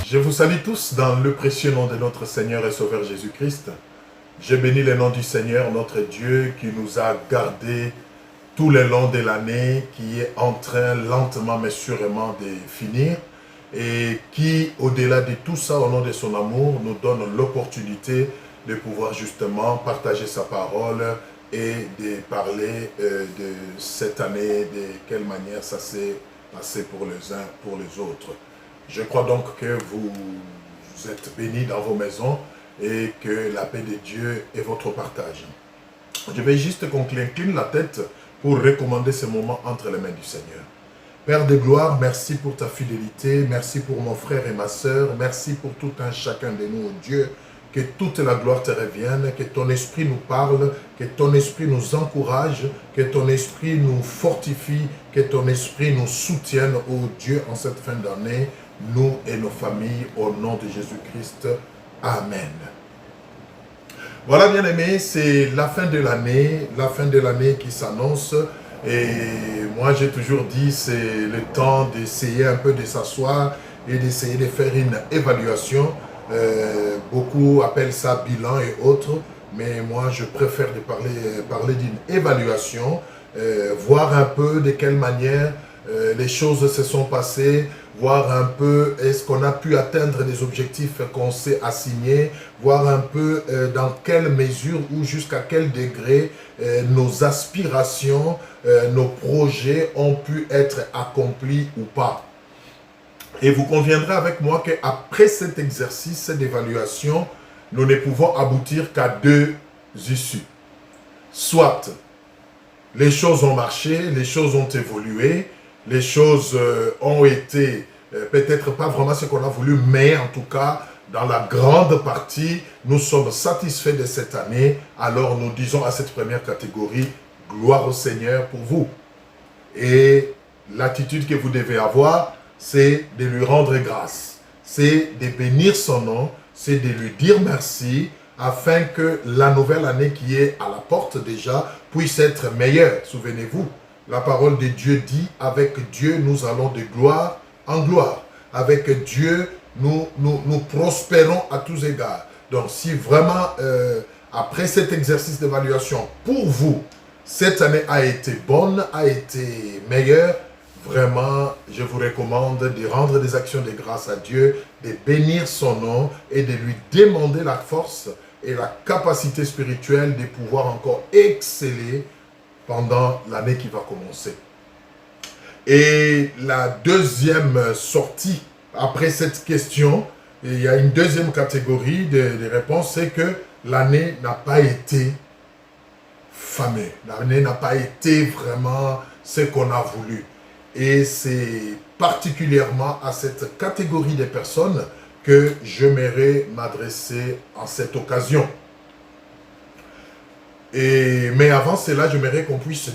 Je vous salue tous dans le précieux nom de notre Seigneur et Sauveur Jésus-Christ. Je bénis le nom du Seigneur, notre Dieu, qui nous a gardés tout le long de l'année, qui est en train lentement mais sûrement de finir, et qui, au-delà de tout ça, au nom de son amour, nous donne l'opportunité de pouvoir justement partager sa parole et de parler de cette année, de quelle manière ça s'est passé pour les uns, pour les autres. Je crois donc que vous êtes bénis dans vos maisons et que la paix de Dieu est votre partage. Je vais juste qu'on incline la tête pour recommander ce moment entre les mains du Seigneur. Père de gloire, merci pour ta fidélité, merci pour mon frère et ma sœur, merci pour tout un chacun de nous, oh Dieu. Que toute la gloire te revienne, que ton esprit nous parle, que ton esprit nous encourage, que ton esprit nous fortifie, que ton esprit nous soutienne, oh Dieu, en cette fin d'année, nous et nos familles, au nom de Jésus-Christ. Amen. Voilà, bien-aimés, c'est la fin de l'année qui s'annonce. Et moi, j'ai toujours dit, c'est le temps d'essayer un peu de s'asseoir et d'essayer de faire une évaluation. Beaucoup appellent ça bilan et autres, mais moi je préfère de parler d'une évaluation, voir un peu de quelle manière les choses se sont passées, voir un peu est-ce qu'on a pu atteindre les objectifs qu'on s'est assignés, voir un peu dans quelle mesure ou jusqu'à quel degré nos aspirations, nos projets ont pu être accomplis ou pas. Et vous conviendrez avec moi qu'après cet exercice d'évaluation, nous ne pouvons aboutir qu'à deux issues. Soit les choses ont marché, les choses ont évolué, les choses ont été peut-être pas vraiment ce qu'on a voulu, mais en tout cas, dans la grande partie, nous sommes satisfaits de cette année. Alors nous disons à cette première catégorie, gloire au Seigneur pour vous. Et l'attitude que vous devez avoir, c'est de lui rendre grâce, c'est de bénir son nom, c'est de lui dire merci, afin que la nouvelle année qui est à la porte déjà puisse être meilleure. Souvenez-vous, la parole de Dieu dit, avec Dieu nous allons de gloire en gloire. Avec Dieu nous prospérons à tous égards. Donc si vraiment, après cet exercice d'évaluation, pour vous, cette année a été bonne, a été meilleure, vraiment, je vous recommande de rendre des actions de grâce à Dieu, de bénir son nom et de lui demander la force et la capacité spirituelle de pouvoir encore exceller pendant l'année qui va commencer. Et la deuxième sortie, après cette question, il y a une deuxième catégorie de réponses, c'est que l'année n'a pas été fameuse. L'année n'a pas été vraiment ce qu'on a voulu. Et c'est particulièrement à cette catégorie de personnes que j'aimerais m'adresser en cette occasion. Mais avant cela, j'aimerais qu'on puisse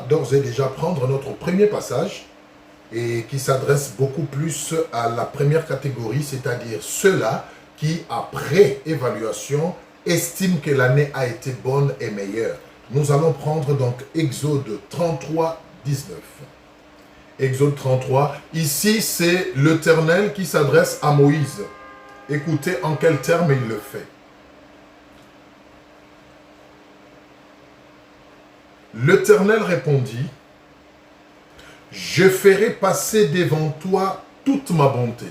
d'ores et déjà prendre notre premier passage et qui s'adresse beaucoup plus à la première catégorie, c'est-à-dire ceux-là qui, après évaluation, estiment que l'année a été bonne et meilleure. Nous allons prendre donc Exode 33, 19. Exode 33. Ici, c'est l'Éternel qui s'adresse à Moïse. Écoutez en quels termes il le fait. L'Éternel répondit, « Je ferai passer devant toi toute ma bonté,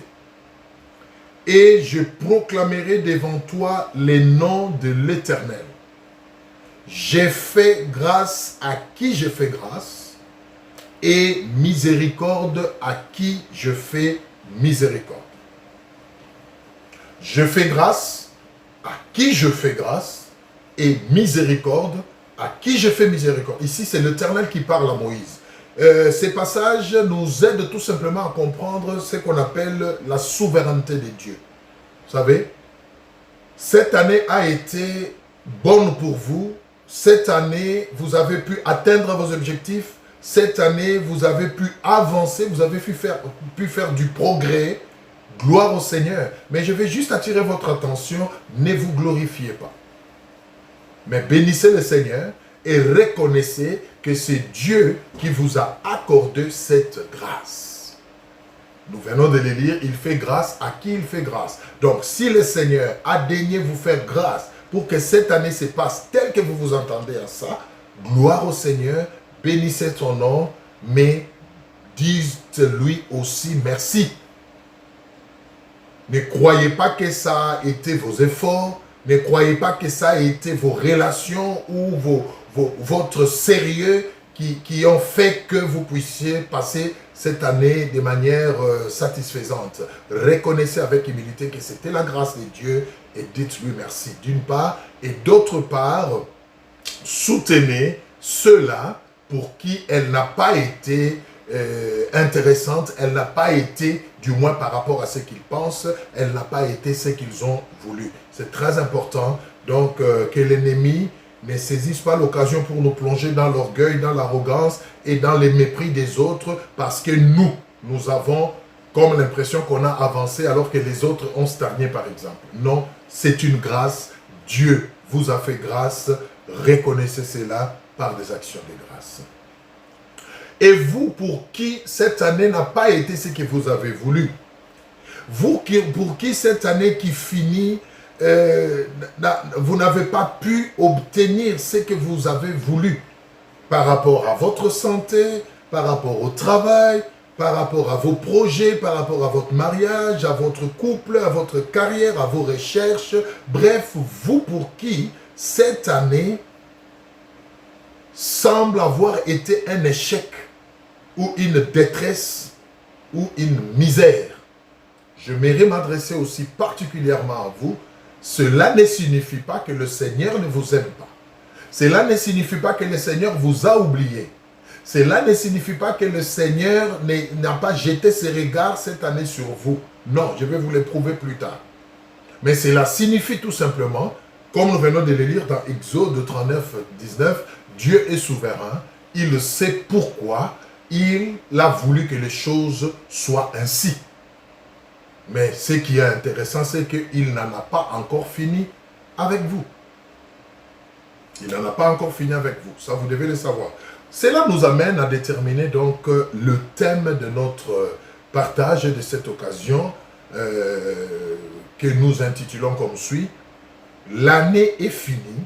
et je proclamerai devant toi les noms de l'Éternel. J'ai fait grâce à qui je fais grâce, et miséricorde à qui je fais miséricorde. Je fais grâce à qui je fais grâce, et miséricorde à qui je fais miséricorde. » Ici, c'est l'Éternel qui parle à Moïse. Ces passages nous aident tout simplement à comprendre ce qu'on appelle la souveraineté de Dieu. Vous savez, cette année a été bonne pour vous. Cette année, vous avez pu atteindre vos objectifs. Cette année, vous avez pu avancer, vous avez pu faire du progrès. Gloire au Seigneur. Mais je vais juste attirer votre attention, ne vous glorifiez pas. Mais bénissez le Seigneur et reconnaissez que c'est Dieu qui vous a accordé cette grâce. Nous venons de les lire, il fait grâce à qui il fait grâce. Donc, si le Seigneur a daigné vous faire grâce pour que cette année se passe tel que vous vous entendez à ça, gloire au Seigneur, bénissez son nom, mais dites-lui aussi merci. Ne croyez pas que ça a été vos efforts, ne croyez pas que ça a été vos relations ou votre sérieux qui ont fait que vous puissiez passer cette année de manière satisfaisante. Reconnaissez avec humilité que c'était la grâce de Dieu et dites-lui merci d'une part. Et d'autre part, soutenez ceux-là pour qui elle n'a pas été intéressante, elle n'a pas été, du moins par rapport à ce qu'ils pensent, elle n'a pas été ce qu'ils ont voulu. C'est très important, donc que l'ennemi ne saisisse pas l'occasion pour nous plonger dans l'orgueil, dans l'arrogance et dans les mépris des autres, parce que nous avons comme l'impression qu'on a avancé alors que les autres ont stagné par exemple. Non, c'est une grâce, Dieu vous a fait grâce, reconnaissez cela par des actions de grâce. Et vous, pour qui cette année n'a pas été ce que vous avez voulu, vous pour qui cette année qui finit, vous n'avez pas pu obtenir ce que vous avez voulu par rapport à votre santé, par rapport au travail, par rapport à vos projets, par rapport à votre mariage, à votre couple, à votre carrière, à vos recherches. Bref, vous pour qui cette année semble avoir été un échec ou une détresse ou une misère. J'aimerais m'adresser aussi particulièrement à vous. Cela ne signifie pas que le Seigneur ne vous aime pas. Cela ne signifie pas que le Seigneur vous a oublié. Cela ne signifie pas que le Seigneur n'a pas jeté ses regards cette année sur vous. Non, je vais vous le prouver plus tard. Mais cela signifie tout simplement, comme nous venons de le lire dans Exode 39, 19, Dieu est souverain, il sait pourquoi il a voulu que les choses soient ainsi. Mais ce qui est intéressant, c'est qu'il n'en a pas encore fini avec vous. Il n'en a pas encore fini avec vous. Ça, vous devez le savoir. Cela nous amène à déterminer donc le thème de notre partage de cette occasion que nous intitulons comme suit. L'année est finie,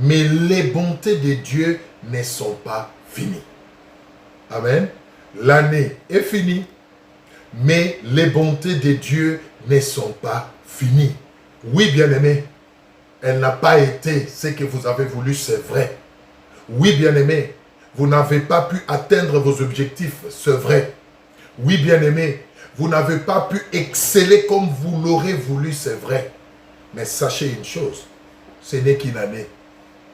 mais les bontés de Dieu ne sont pas finies. Amen. L'année est finie, mais les bontés de Dieu ne sont pas finies. Oui, bien-aimé, elle n'a pas été ce que vous avez voulu, c'est vrai. Oui, bien-aimé, vous n'avez pas pu atteindre vos objectifs, c'est vrai. Oui, bien-aimé, vous n'avez pas pu exceller comme vous l'aurez voulu, c'est vrai. Mais sachez une chose, ce n'est qu'une année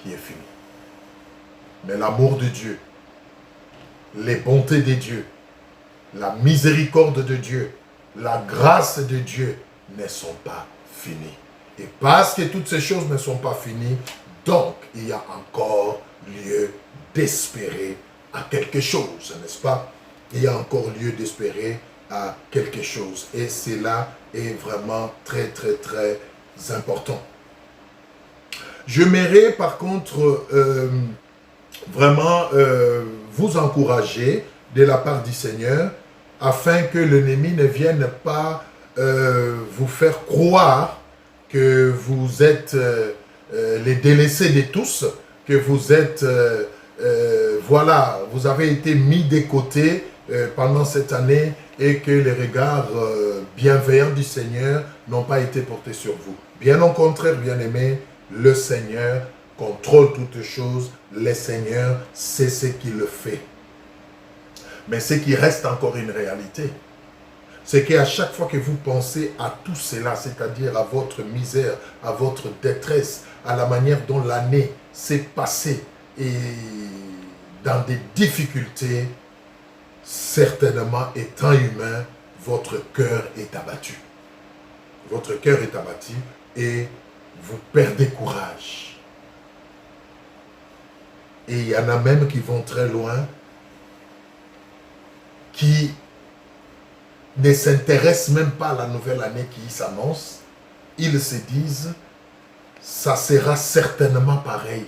qui est finie. Mais l'amour de Dieu, les bontés de Dieu, la miséricorde de Dieu, la grâce de Dieu ne sont pas finies. Et parce que toutes ces choses ne sont pas finies, donc il y a encore lieu d'espérer à quelque chose, n'est-ce pas? Il y a encore lieu d'espérer à quelque chose. Et cela est vraiment très, très, très important. J'aimerais par contre vraiment vous encourager de la part du Seigneur afin que l'ennemi ne vienne pas vous faire croire que vous êtes les délaissés de tous, que vous êtes, voilà, vous avez été mis de côté pendant cette année et que les regards bienveillants du Seigneur n'ont pas été portés sur vous. Bien au contraire, bien-aimés, le Seigneur contrôle toutes choses, le Seigneur sait ce qu'il fait. Mais ce qui reste encore une réalité, c'est qu'à chaque fois que vous pensez à tout cela, c'est-à-dire à votre misère, à votre détresse, à la manière dont l'année s'est passée et dans des difficultés, certainement étant humain, votre cœur est abattu. Votre cœur est abattu et vous perdez courage. Et il y en a même qui vont très loin, qui ne s'intéressent même pas à la nouvelle année qui s'annonce. Ils se disent, ça sera certainement pareil.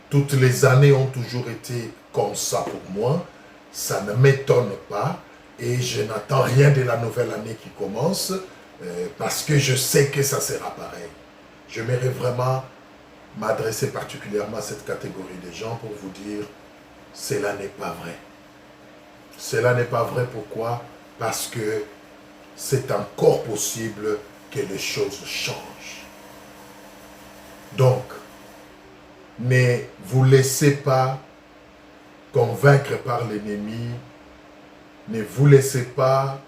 Toutes les années ont toujours été comme ça pour moi. Ça ne m'étonne pas. et je n'attends rien de la nouvelle année qui commence parce que je sais que ça sera pareil. J'aimerais vraiment m'adresser particulièrement à cette catégorie de gens pour vous dire, cela n'est pas vrai. Cela n'est pas vrai, pourquoi? Parce que c'est encore possible que les choses changent. Donc, ne vous laissez pas convaincre par l'ennemi, ne vous laissez pas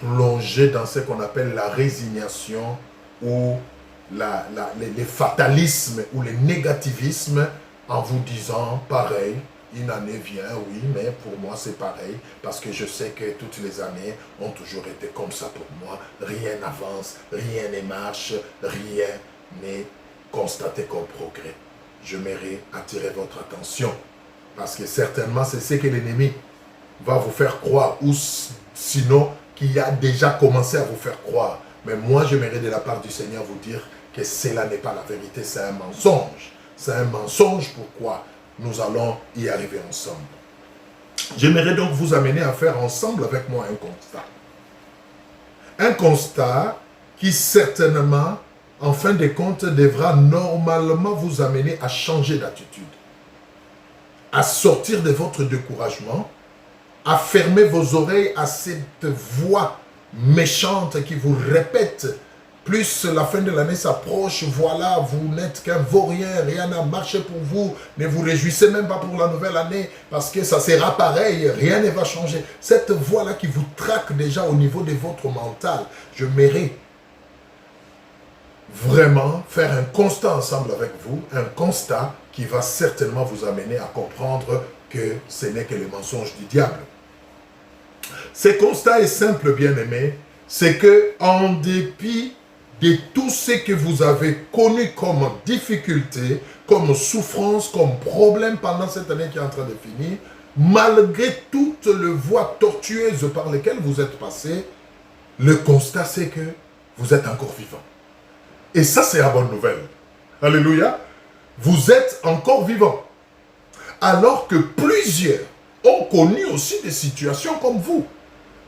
plonger dans ce qu'on appelle la résignation ou les fatalismes ou les négativismes en vous disant pareil, une année vient, oui, mais pour moi c'est pareil, parce que je sais que toutes les années ont toujours été comme ça pour moi. Rien n'avance, rien ne marche, rien n'est constaté comme progrès. J'aimerais attirer votre attention, parce que certainement c'est ce que l'ennemi va vous faire croire, ou sinon qui a déjà commencé à vous faire croire. Mais moi j'aimerais de la part du Seigneur vous dire que cela n'est pas la vérité, c'est un mensonge. C'est un mensonge, pourquoi? Nous allons y arriver ensemble. J'aimerais donc vous amener à faire ensemble avec moi un constat. Un constat qui certainement, en fin de compte, devra normalement vous amener à changer d'attitude, à sortir de votre découragement, à fermer vos oreilles à cette voix méchante qui vous répète. Plus la fin de l'année s'approche, voilà, vous n'êtes qu'un vaurien, rien n'a marché pour vous, ne vous réjouissez même pas pour la nouvelle année, parce que ça sera pareil, rien ne va changer. Cette voix-là qui vous traque déjà au niveau de votre mental, je mérite vraiment faire un constat ensemble avec vous, un constat qui va certainement vous amener à comprendre que ce n'est que le mensonge du diable. Ce constat est simple, bien-aimé, c'est que en dépit de tout ce que vous avez connu comme difficulté, comme souffrance, comme problème pendant cette année qui est en train de finir, malgré toutes les voies tortueuses par lesquelles vous êtes passé, le constat c'est que vous êtes encore vivant. Et ça c'est la bonne nouvelle. Alléluia. Vous êtes encore vivant. Alors que plusieurs ont connu aussi des situations comme vous.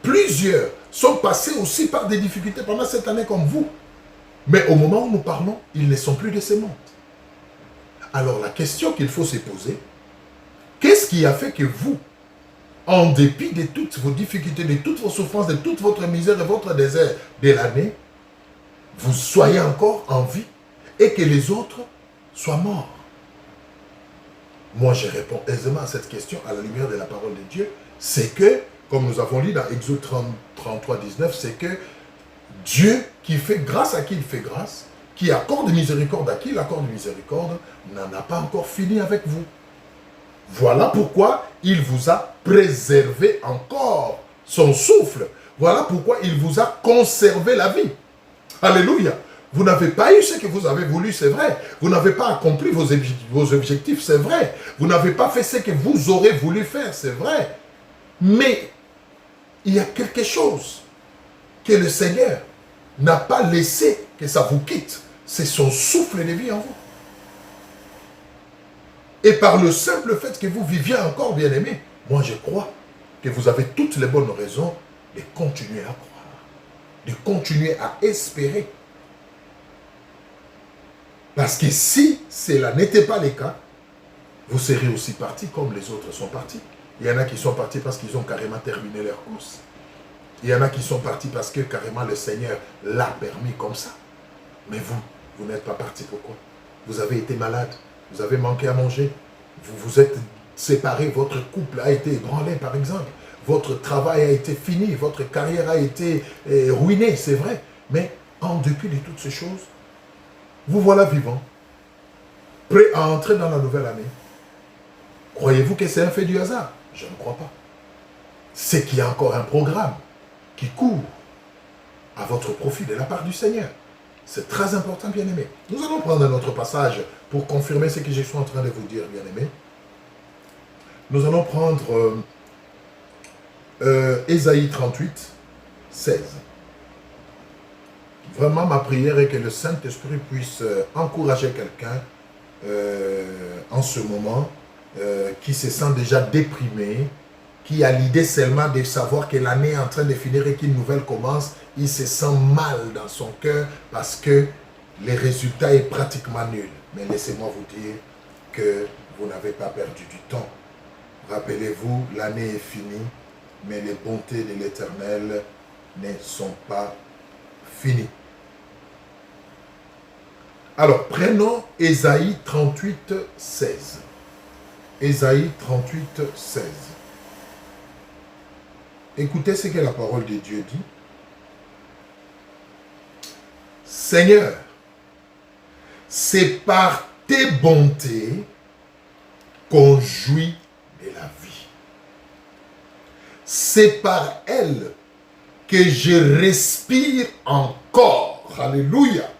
Plusieurs sont passés aussi par des difficultés pendant cette année comme vous. Mais au moment où nous parlons, ils ne sont plus de ce monde. Alors la question qu'il faut se poser, qu'est-ce qui a fait que vous, en dépit de toutes vos difficultés, de toutes vos souffrances, de toute votre misère et votre désert de l'année, vous soyez encore en vie et que les autres soient morts? Moi, je réponds aisément à cette question à la lumière de la parole de Dieu. C'est que, comme nous avons lu dans Exode 33, 19, c'est que Dieu qui fait grâce à qui il fait grâce, qui accorde miséricorde à qui il accorde miséricorde, n'en a pas encore fini avec vous. Voilà pourquoi il vous a préservé encore son souffle. Voilà pourquoi il vous a conservé la vie. Alléluia. Vous n'avez pas eu ce que vous avez voulu, c'est vrai. Vous n'avez pas accompli vos objectifs, c'est vrai. Vous n'avez pas fait ce que vous aurez voulu faire, c'est vrai. Mais il y a quelque chose que le Seigneur n'a pas laissé que ça vous quitte. C'est son souffle de vie en vous. Et par le simple fait que vous viviez encore, bien-aimé, moi je crois que vous avez toutes les bonnes raisons de continuer à croire, de continuer à espérer. Parce que si cela n'était pas le cas, vous serez aussi partis comme les autres sont partis. Il y en a qui sont partis parce qu'ils ont carrément terminé leur course. Il y en a qui sont partis parce que carrément le Seigneur l'a permis comme ça. Mais vous n'êtes pas partis. Pourquoi? Vous avez été malade, vous avez manqué à manger, vous vous êtes séparés, votre couple a été ébranlé par exemple, votre travail a été fini, votre carrière a été ruinée, c'est vrai. Mais en dépit de toutes ces choses, vous voilà vivant, prêt à entrer dans la nouvelle année. Croyez-vous que c'est un fait du hasard? Je ne crois pas. C'est qu'il y a encore un programme qui court à votre profit de la part du Seigneur. C'est très important, bien-aimé. Nous allons prendre un autre passage pour confirmer ce que je suis en train de vous dire, bien-aimé. Nous allons prendre Ésaïe 38, 16. Vraiment, ma prière est que le Saint-Esprit puisse encourager quelqu'un en ce moment qui se sent déjà déprimé, qui a l'idée seulement de savoir que l'année est en train de finir et qu'une nouvelle commence, il se sent mal dans son cœur parce que le résultat est pratiquement nul. Mais laissez-moi vous dire que vous n'avez pas perdu du temps. Rappelez-vous, l'année est finie, mais les bontés de l'Éternel ne sont pas finies. Alors, prenons Ésaïe 38, 16. Ésaïe 38, 16. Écoutez ce que la parole de Dieu dit. Seigneur, c'est par tes bontés qu'on jouit de la vie. C'est par elles que je respire encore. Alléluia.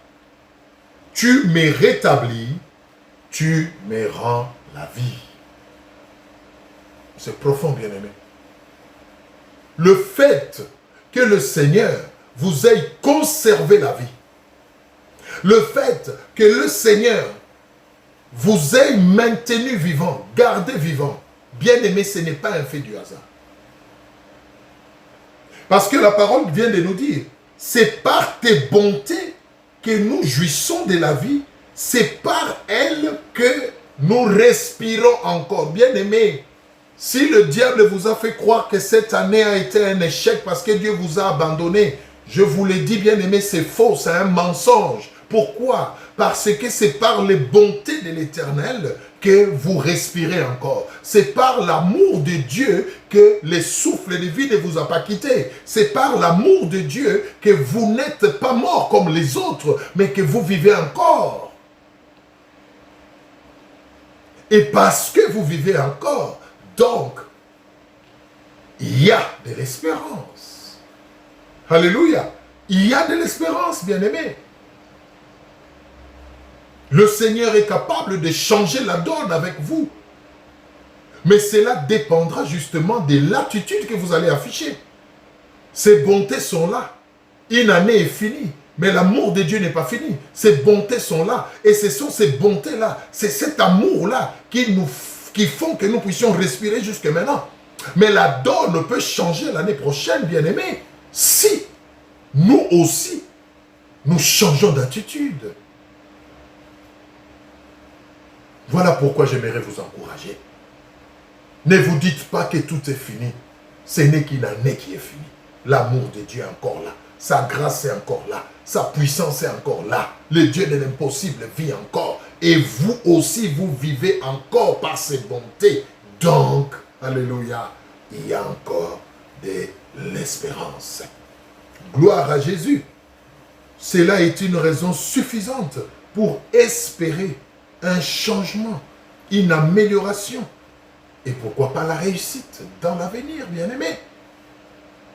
Tu me rétablis, tu me rends la vie. C'est profond, bien-aimé. Le fait que le Seigneur vous ait conservé la vie, le fait que le Seigneur vous ait maintenu vivant, gardé vivant, bien-aimé, ce n'est pas un fait du hasard. Parce que la parole vient de nous dire, c'est par tes bontés que nous jouissons de la vie, c'est par elles que nous respirons encore. Bien-aimé, si le diable vous a fait croire que cette année a été un échec parce que Dieu vous a abandonné, je vous l'ai dit, bien-aimé, c'est faux, c'est un mensonge. Pourquoi? Parce que c'est par les bontés de l'Éternel que vous respirez encore. C'est par l'amour de Dieu que le souffle de vie ne vous a pas quitté. C'est par l'amour de Dieu que vous n'êtes pas morts comme les autres, mais que vous vivez encore. Et parce que vous vivez encore, donc, il y a de l'espérance. Alléluia. Il y a de l'espérance, bien-aimé. Le Seigneur est capable de changer la donne avec vous. Mais cela dépendra justement de l'attitude que vous allez afficher. Ces bontés sont là. Une année est finie. Mais l'amour de Dieu n'est pas fini. Ces bontés sont là. Et ce sont ces bontés-là, c'est cet amour-là qui font que nous puissions respirer jusque maintenant. Mais la donne peut changer l'année prochaine, bien-aimés, si nous aussi, nous changeons d'attitude. Voilà pourquoi j'aimerais vous encourager. Ne vous dites pas que tout est fini. Ce n'est qu'une année qui est finie. L'amour de Dieu est encore là. Sa grâce est encore là. Sa puissance est encore là. Le Dieu de l'impossible vit encore. Et vous aussi, vous vivez encore par ses bontés. Donc, alléluia, il y a encore de l'espérance. Gloire à Jésus. Cela est une raison suffisante pour espérer un changement, une amélioration. Et pourquoi pas la réussite dans l'avenir, bien-aimé.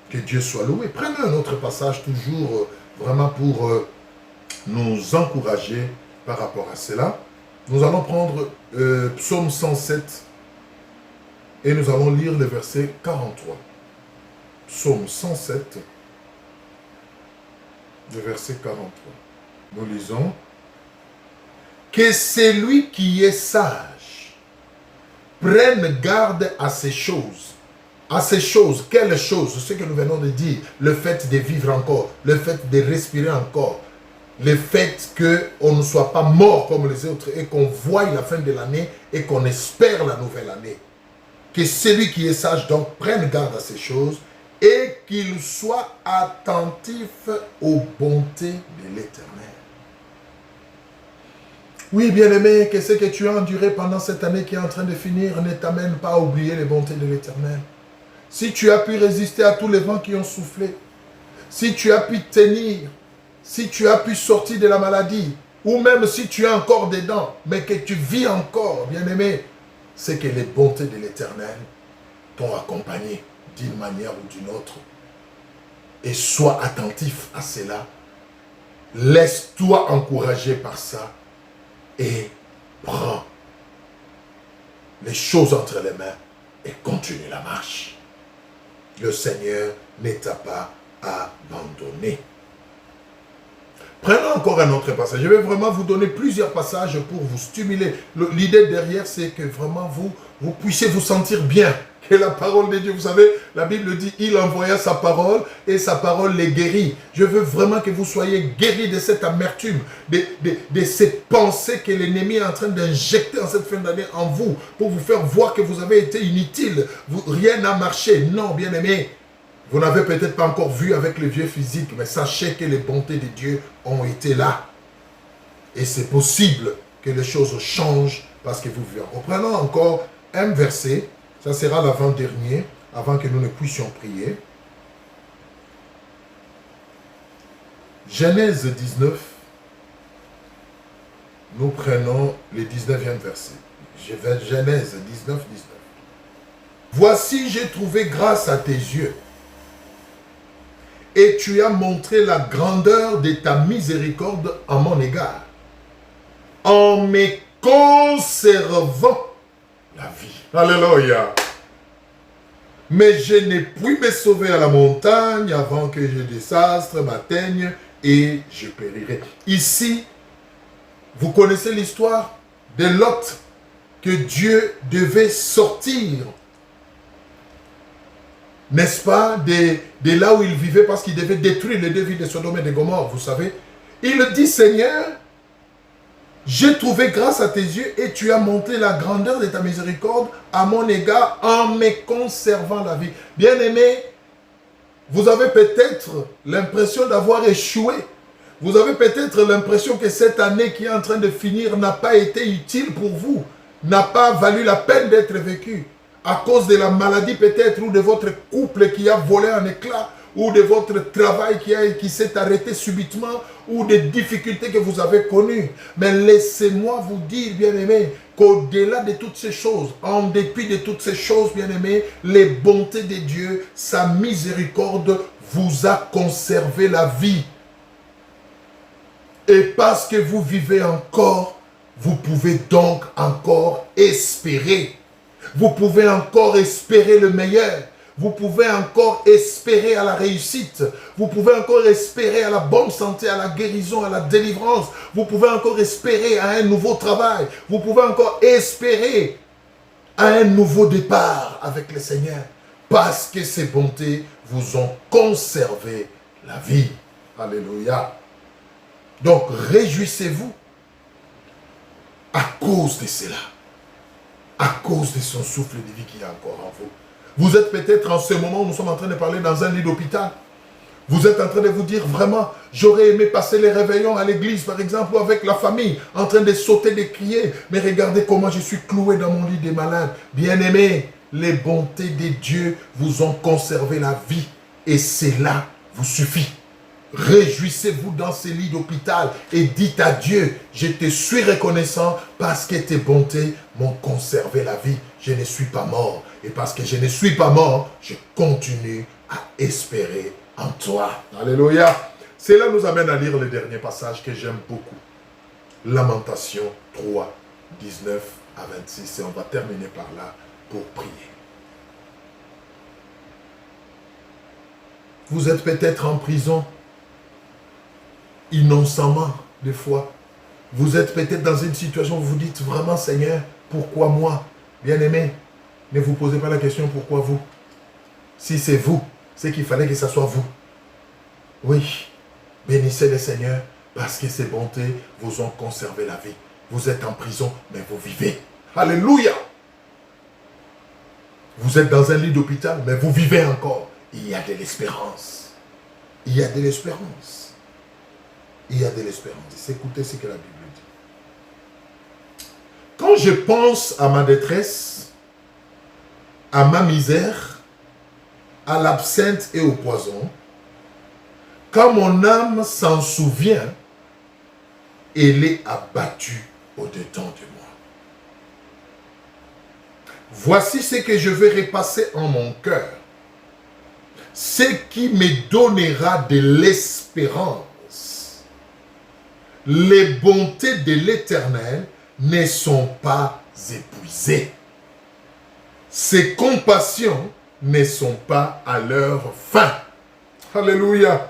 Que Dieu soit loué. Prenons un autre passage toujours vraiment pour nous encourager par rapport à cela. Nous allons prendre Psaume 107 et nous allons lire le verset 43. Psaume 107, le verset 43. Nous lisons. Que celui qui est sage prenne garde à ces choses. À ces choses, quelles choses? Ce que nous venons de dire, le fait de vivre encore, le fait de respirer encore, le fait qu'on ne soit pas mort comme les autres et qu'on voie la fin de l'année et qu'on espère la nouvelle année. Que celui qui est sage donc prenne garde à ces choses et qu'il soit attentif aux bontés de l'Éternel. Oui, bien-aimé, que ce que tu as enduré pendant cette année qui est en train de finir ne t'amène pas à oublier les bontés de l'Éternel. Si tu as pu résister à tous les vents qui ont soufflé, si tu as pu tenir, si tu as pu sortir de la maladie, ou même si tu as encore des dents, mais que tu vis encore, bien-aimé, c'est que les bontés de l'Éternel t'ont accompagné d'une manière ou d'une autre. Et sois attentif à cela. Laisse-toi encourager par ça. Et prends les choses entre les mains et continue la marche. Le Seigneur ne t'a pas abandonné. Prenons encore un autre passage. Je vais vraiment vous donner plusieurs passages pour vous stimuler. L'idée derrière, c'est que vraiment vous puissiez vous sentir bien. Que la parole de Dieu, vous savez, la Bible dit, il envoya sa parole et sa parole les guérit. Je veux vraiment que vous soyez guéris de cette amertume, de ces pensées que l'ennemi est en train d'injecter en cette fin d'année en vous, pour vous faire voir que vous avez été inutile, rien n'a marché. Non, bien aimé, vous n'avez peut-être pas encore vu avec les yeux physiques, mais sachez que les bontés de Dieu ont été là. Et c'est possible que les choses changent parce que vous vivez. Reprenons encore un verset. Ça sera l'avant-dernier, avant que nous ne puissions prier. Genèse 19, nous prenons le 19e verset. Genèse 19, 19. Voici, j'ai trouvé grâce à tes yeux, et tu as montré la grandeur de ta miséricorde à mon égard, en me conservant la vie. Alléluia. Mais je n'ai pu me sauver à la montagne avant que le désastre m'atteigne et je périrai. Ici, vous connaissez l'histoire de Lot, que Dieu devait sortir, n'est-ce pas, de là où il vivait, parce qu'il devait détruire les deux villes de Sodome et de Gomorrhe, vous savez. Il dit, Seigneur, j'ai trouvé grâce à tes yeux et tu as montré la grandeur de ta miséricorde à mon égard en me conservant la vie. Bien-aimés, vous avez peut-être l'impression d'avoir échoué. Vous avez peut-être l'impression que cette année qui est en train de finir n'a pas été utile pour vous, n'a pas valu la peine d'être vécue. À cause de la maladie peut-être, ou de votre couple qui a volé en éclats, ou de votre travail qui s'est arrêté subitement, ou des difficultés que vous avez connues. Mais laissez-moi vous dire, bien-aimés, qu'au-delà de toutes ces choses, en dépit de toutes ces choses, bien-aimés, les bontés de Dieu, sa miséricorde vous a conservé la vie. Et parce que vous vivez encore, vous pouvez donc encore espérer. Vous pouvez encore espérer le meilleur. Vous pouvez encore espérer à la réussite. Vous pouvez encore espérer à la bonne santé, à la guérison, à la délivrance. Vous pouvez encore espérer à un nouveau travail. Vous pouvez encore espérer à un nouveau départ avec le Seigneur. Parce que ses bontés vous ont conservé la vie. Alléluia. Donc réjouissez-vous à cause de cela. À cause de son souffle de vie qui est encore en vous. Vous êtes peut-être en ce moment où nous sommes en train de parler dans un lit d'hôpital. Vous êtes en train de vous dire vraiment, j'aurais aimé passer les réveillons à l'église par exemple, ou avec la famille, en train de sauter, de crier. Mais regardez comment je suis cloué dans mon lit des malades. Bien-aimés, les bontés de Dieu vous ont conservé la vie. Et cela vous suffit. Réjouissez-vous dans ces lits d'hôpital et dites à Dieu, je te suis reconnaissant parce que tes bontés m'ont conservé la vie. Je ne suis pas mort. Et parce que je ne suis pas mort, je continue à espérer en toi. Alléluia. Cela nous amène à lire le dernier passage que j'aime beaucoup. Lamentation 3, 19 à 26. Et on va terminer par là pour prier. Vous êtes peut-être en prison, innocemment, des fois. Vous êtes peut-être dans une situation où vous dites vraiment, Seigneur, pourquoi moi? Bien-aimé, ne vous posez pas la question pourquoi vous. Si c'est vous, c'est qu'il fallait que ce soit vous. Oui, bénissez le Seigneur parce que ses bontés vous ont conservé la vie. Vous êtes en prison, mais vous vivez. Alléluia! Vous êtes dans un lit d'hôpital, mais vous vivez encore. Il y a de l'espérance. Il y a de l'espérance. Il y a de l'espérance. Écoutez ce que la Bible dit. Quand je pense à ma détresse, à ma misère, à l'absinthe et au poison, quand mon âme s'en souvient, elle est abattue au-dedans de moi. Voici ce que je vais repasser en mon cœur, ce qui me donnera de l'espérance. Les bontés de l'Éternel ne sont pas épuisées. Ses compassions ne sont pas à leur fin. Alléluia.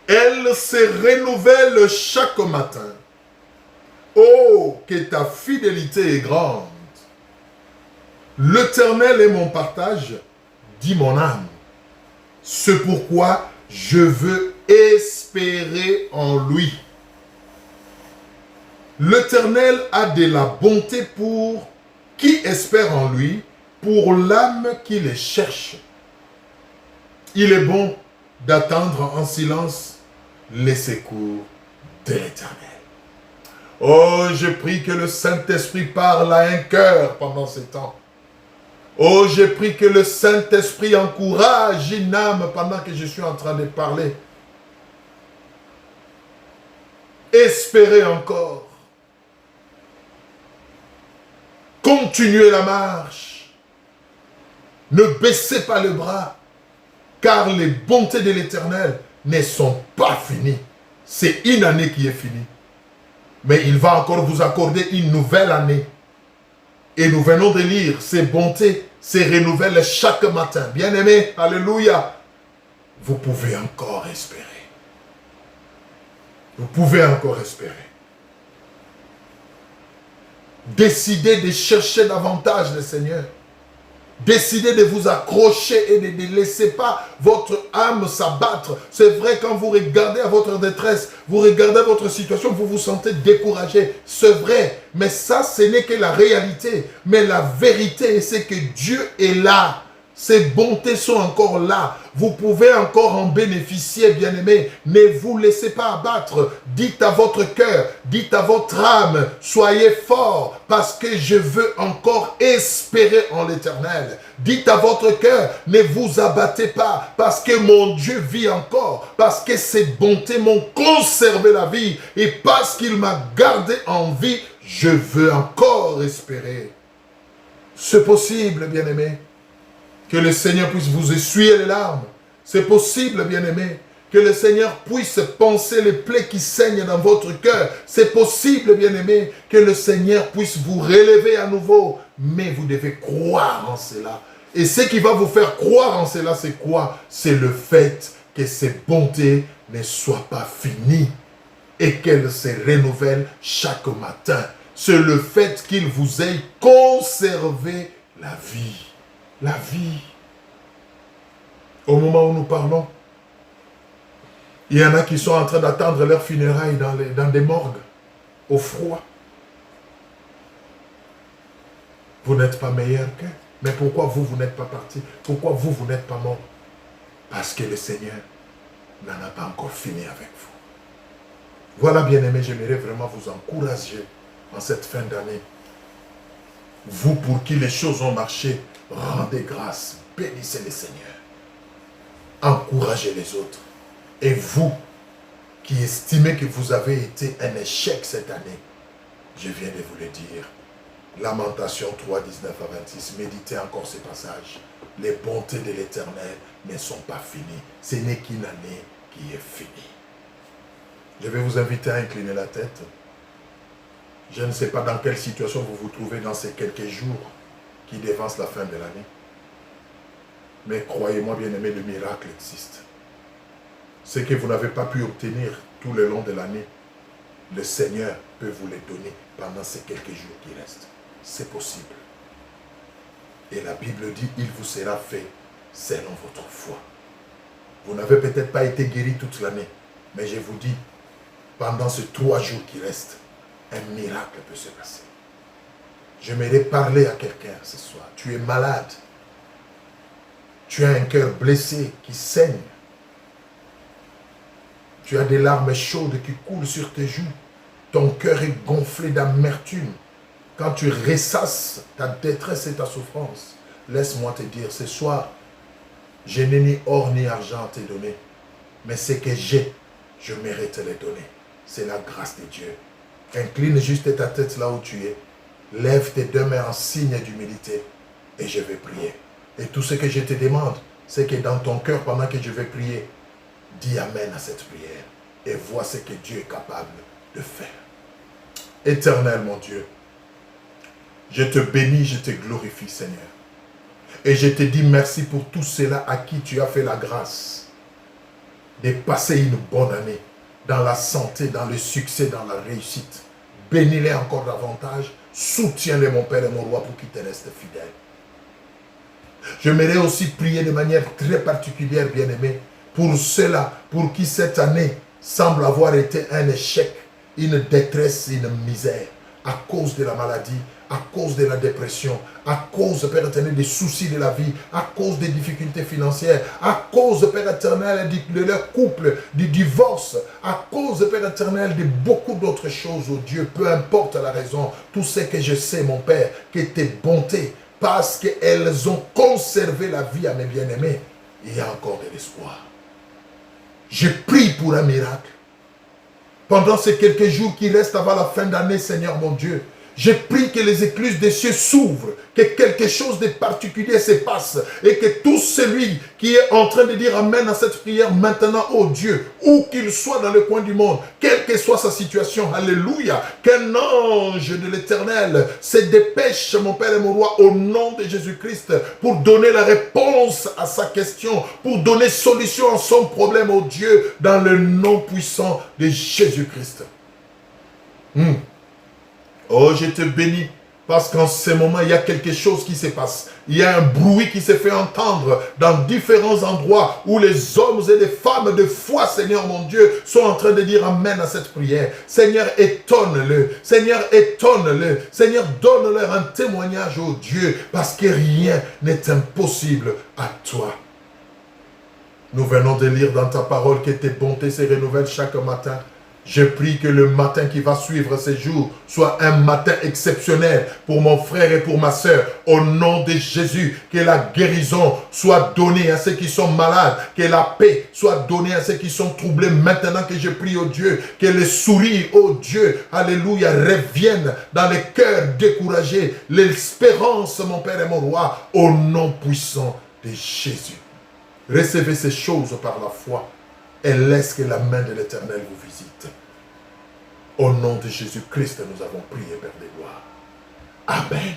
Elle se renouvelle chaque matin. Oh, que ta fidélité est grande. L'Éternel est mon partage, dit mon âme. C'est pourquoi je veux espérer en lui. L'Éternel a de la bonté pour qui espère en lui, pour l'âme qui le cherche. Il est bon d'attendre en silence les secours de l'Éternel. Oh, je prie que le Saint-Esprit parle à un cœur pendant ce temps. Oh, je prie que le Saint-Esprit encourage une âme pendant que je suis en train de parler. Espérez encore. Continuez la marche. Ne baissez pas le bras, car les bontés de l'Éternel ne sont pas finies. C'est une année qui est finie. Mais il va encore vous accorder une nouvelle année. Et nous venons de lire, ces bontés se renouvellent chaque matin. Bien-aimés, alléluia. Vous pouvez encore espérer. Vous pouvez encore espérer. Décidez de chercher davantage le Seigneur. Décidez de vous accrocher et de ne laisser pas votre âme s'abattre. C'est vrai, quand vous regardez à votre détresse, vous regardez votre situation, vous vous sentez découragé. C'est vrai, mais ça, ce n'est que la réalité. Mais la vérité, c'est que Dieu est là. Ses bontés sont encore là. Vous pouvez encore en bénéficier, bien-aimés. Ne vous laissez pas abattre. Dites à votre cœur, dites à votre âme, soyez forts parce que je veux encore espérer en l'Éternel. Dites à votre cœur, ne vous abattez pas parce que mon Dieu vit encore, parce que ses bontés m'ont conservé la vie et parce qu'il m'a gardé en vie, je veux encore espérer. C'est possible, bien-aimés. Que le Seigneur puisse vous essuyer les larmes. C'est possible, bien-aimé. Que le Seigneur puisse penser les plaies qui saignent dans votre cœur. C'est possible, bien-aimé. Que le Seigneur puisse vous relever à nouveau. Mais vous devez croire en cela. Et ce qui va vous faire croire en cela, c'est quoi? C'est le fait que ces bontés ne soient pas finies. Et qu'elles se renouvellent chaque matin. C'est le fait qu'il vous ait conservé la vie. La vie. Au moment où nous parlons, il y en a qui sont en train d'attendre leurs funérailles dans des morgues, au froid. Vous n'êtes pas meilleur qu'eux. Mais pourquoi vous n'êtes pas parti? Pourquoi vous n'êtes pas mort? Parce que le Seigneur n'en a pas encore fini avec vous. Voilà, bien-aimés, j'aimerais vraiment vous encourager en cette fin d'année. Vous pour qui les choses ont marché, rendez grâce, bénissez le Seigneur. Encouragez les autres. Et vous, qui estimez que vous avez été un échec cette année, je viens de vous le dire. Lamentation 3, 19 à 26. Méditez encore ces passages. Les bontés de l'Éternel ne sont pas finies. Ce n'est qu'une année qui est finie. Je vais vous inviter à incliner la tête. Je ne sais pas dans quelle situation vous vous trouvez dans ces quelques jours qui dévancent la fin de l'année. Mais croyez-moi, bien-aimés, le miracle existe. Ce que vous n'avez pas pu obtenir tout le long de l'année, le Seigneur peut vous les donner pendant ces quelques jours qui restent. C'est possible. Et la Bible dit, il vous sera fait selon votre foi. Vous n'avez peut-être pas été guéri toute l'année, mais je vous dis, pendant ces 3 jours qui restent, un miracle peut se passer. J'aimerais parler à quelqu'un ce soir. Tu es malade. Tu as un cœur blessé qui saigne. Tu as des larmes chaudes qui coulent sur tes joues. Ton cœur est gonflé d'amertume. Quand tu ressasses ta détresse et ta souffrance, laisse-moi te dire, ce soir, je n'ai ni or ni argent à te donner. Mais ce que j'ai, je mérite de les donner. C'est la grâce de Dieu. Incline juste ta tête là où tu es. Lève tes 2 mains en signe d'humilité et je vais prier. Et tout ce que je te demande, c'est que dans ton cœur, pendant que je vais prier, dis Amen à cette prière et vois ce que Dieu est capable de faire. Éternel, mon Dieu, je te bénis, je te glorifie, Seigneur. Et je te dis merci pour tout cela à qui tu as fait la grâce de passer une bonne année dans la santé, dans le succès, dans la réussite. Bénis-les encore davantage. Soutiens-les, mon Père et mon Roi, pour qu'ils te restent fidèles. J'aimerais aussi prier de manière très particulière, bien-aimé, pour ceux-là, pour qui cette année semble avoir été un échec, une détresse, une misère, à cause de la maladie, à cause de la dépression, à cause, Père éternel, des soucis de la vie, à cause des difficultés financières, à cause, Père éternel, de leur couple, du divorce, à cause, Père éternel, de beaucoup d'autres choses, oh Dieu, peu importe la raison, tout ce que je sais, mon Père, que tes bontés, parce qu'elles ont conservé la vie à mes bien-aimés, il y a encore de l'espoir. Je prie pour un miracle. Pendant ces quelques jours qui restent avant la fin d'année, Seigneur mon Dieu, je prie que les écluses des cieux s'ouvrent, que quelque chose de particulier se passe et que tout celui qui est en train de dire Amen à cette prière maintenant, oh Dieu, où qu'il soit dans le coin du monde, quelle que soit sa situation, alléluia, qu'un ange de l'Éternel se dépêche, mon Père et mon Roi, au nom de Jésus-Christ, pour donner la réponse à sa question, pour donner solution à son problème, oh Dieu, dans le nom puissant de Jésus-Christ. Oh, je te bénis, parce qu'en ce moment, il y a quelque chose qui se passe. Il y a un bruit qui se fait entendre dans différents endroits où les hommes et les femmes de foi, Seigneur mon Dieu, sont en train de dire Amen à cette prière. Seigneur, étonne-le. Seigneur, étonne-le. Seigneur, donne-leur un témoignage, oh Dieu, parce que rien n'est impossible à toi. Nous venons de lire dans ta parole que tes bontés se renouvellent chaque matin. Je prie que le matin qui va suivre ces jours soit un matin exceptionnel pour mon frère et pour ma soeur. Au nom de Jésus, que la guérison soit donnée à ceux qui sont malades, que la paix soit donnée à ceux qui sont troublés. Maintenant que je prie au Dieu, que le sourire, oh Dieu, alléluia, revienne dans les cœurs découragés. L'espérance, mon Père et mon Roi, au nom puissant de Jésus. Recevez ces choses par la foi et laisse que la main de l'Éternel vous visite. Au nom de Jésus-Christ, nous avons prié, Père de gloire. Amen.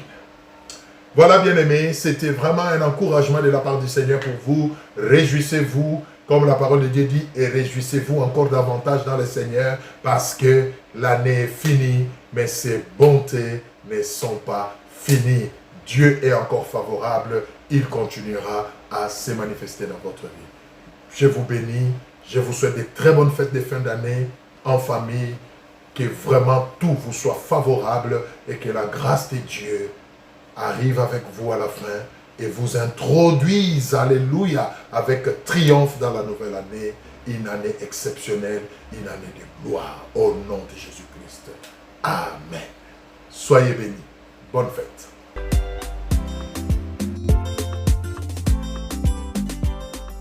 Voilà, bien-aimés, c'était vraiment un encouragement de la part du Seigneur pour vous. Réjouissez-vous, comme la parole de Dieu dit, et réjouissez-vous encore davantage dans le Seigneur, parce que l'année est finie, mais ses bontés ne sont pas finies. Dieu est encore favorable, il continuera à se manifester dans votre vie. Je vous bénis. Je vous souhaite de très bonnes fêtes de fin d'année en famille, que vraiment tout vous soit favorable et que la grâce de Dieu arrive avec vous à la fin et vous introduise, alléluia, avec triomphe dans la nouvelle année, une année exceptionnelle, une année de gloire, au nom de Jésus-Christ. Amen. Soyez bénis. Bonne fête.